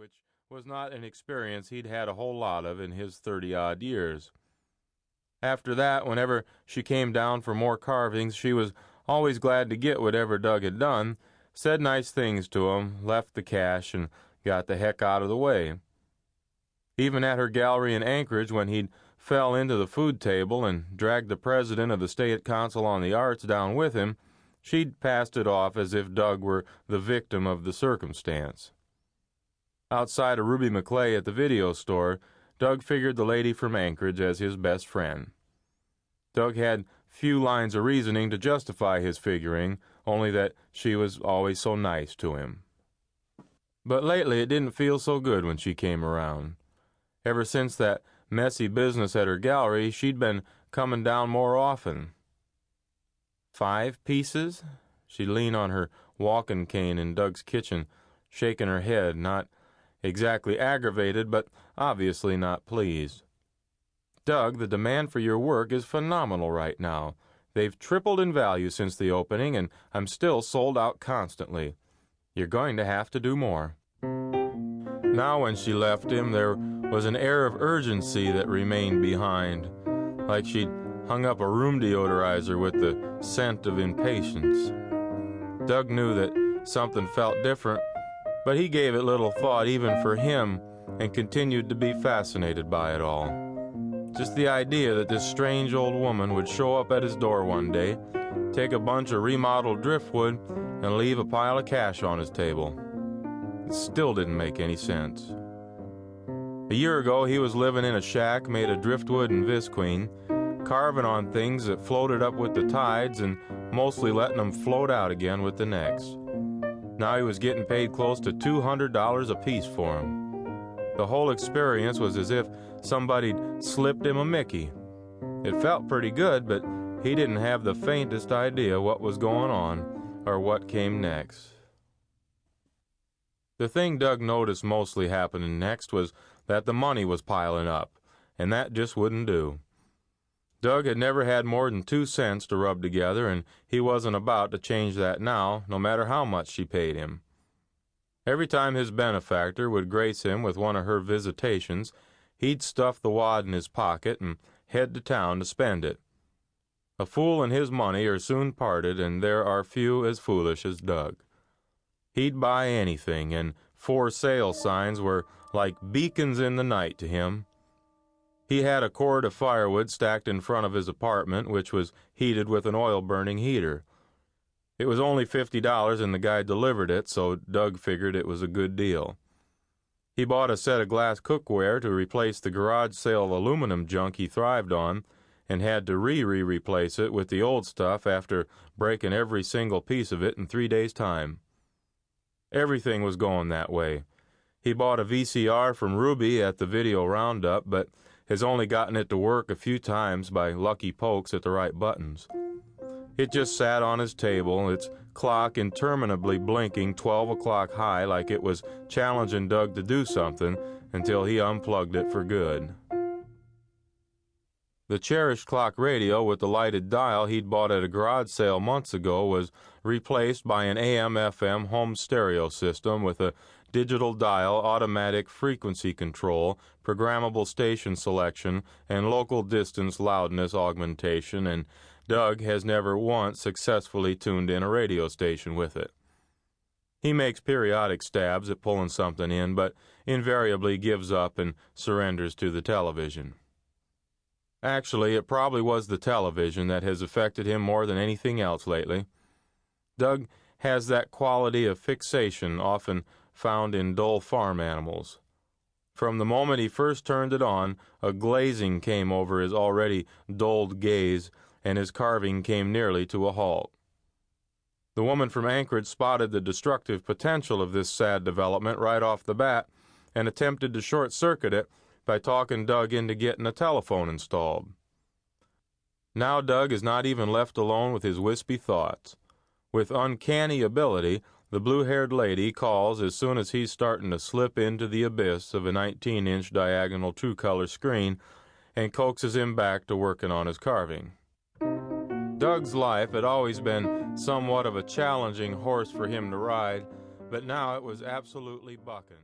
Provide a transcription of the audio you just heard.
which was not an experience he'd had a whole lot of in his 30-odd years. After that, whenever she came down for more carvings, she was always glad to get whatever Doug had done, said nice things to him, left the cash, and got the heck out of the way. Even at her gallery in Anchorage, when he'd fell into the food table and dragged the president of the State Council on the Arts down with him, she'd passed it off as if Doug were the victim of the circumstance. Outside of Ruby McClay at the video store, Doug figured the lady from Anchorage as his best friend. Doug had few lines of reasoning to justify his figuring, only that she was always so nice to him. But lately it didn't feel so good when she came around. Ever since that messy business at her gallery, she'd been coming down more often. 5 pieces? She'd lean on her walking cane in Doug's kitchen, shaking her head, not exactly aggravated, but obviously not pleased. Doug, the demand for your work is phenomenal right now. They've tripled in value since the opening, and I'm still sold out constantly. You're going to have to do more. Now when she left him, there was an air of urgency that remained behind, like she'd hung up a room deodorizer with the scent of impatience. Doug knew that something felt different, but he gave it little thought even for him and continued to be fascinated by it all. Just the idea that this strange old woman would show up at his door one day, take a bunch of remodeled driftwood, and leave a pile of cash on his table. It still didn't make any sense. A year ago, he was living in a shack made of driftwood and visqueen, carving on things that floated up with the tides and mostly letting them float out again with the next. Now he was getting paid close to $200 a piece for them. The whole experience was as if somebody'd slipped him a Mickey. It felt pretty good, but he didn't have the faintest idea what was going on or what came next. The thing Doug noticed mostly happening next was that the money was piling up, and that just wouldn't do. Doug had never had more than 2 cents to rub together, and he wasn't about to change that now, no matter how much she paid him. Every time his benefactor would grace him with one of her visitations, he'd stuff the wad in his pocket and head to town to spend it. A fool and his money are soon parted, and there are few as foolish as Doug. He'd buy anything, and for sale signs were like beacons in the night to him. He had a cord of firewood stacked in front of his apartment, which was heated with an oil-burning heater. It was only $50 and the guy delivered it, so Doug figured it was a good deal. He bought a set of glass cookware to replace the garage sale aluminum junk he thrived on, and had to replace it with the old stuff after breaking every single piece of it in 3 days' time. Everything was going that way. He bought a VCR from Ruby at the video roundup, but has only gotten it to work a few times by lucky pokes at the right buttons. It just sat on his table, its clock interminably blinking 12 o'clock high like it was challenging Doug to do something until he unplugged it for good. The cherished clock radio with the lighted dial he'd bought at a garage sale months ago was replaced by an AM/FM home stereo system with a digital dial, automatic frequency control, programmable station selection, and local distance loudness augmentation, and Doug has never once successfully tuned in a radio station with it. He makes periodic stabs at pulling something in, but invariably gives up and surrenders to the television. Actually, it probably was the television that has affected him more than anything else lately. Doug has that quality of fixation often found in dull farm animals. From the moment he first turned it on, a glazing came over his already dulled gaze, and his carving came nearly to a halt. The woman from Anchorage spotted the destructive potential of this sad development right off the bat and attempted to short-circuit it by talking Doug into getting a telephone installed. Now Doug is not even left alone with his wispy thoughts. With uncanny ability, the blue-haired lady calls as soon as he's starting to slip into the abyss of a 19-inch diagonal true-color screen and coaxes him back to working on his carving. Doug's life had always been somewhat of a challenging horse for him to ride, but now it was absolutely bucking.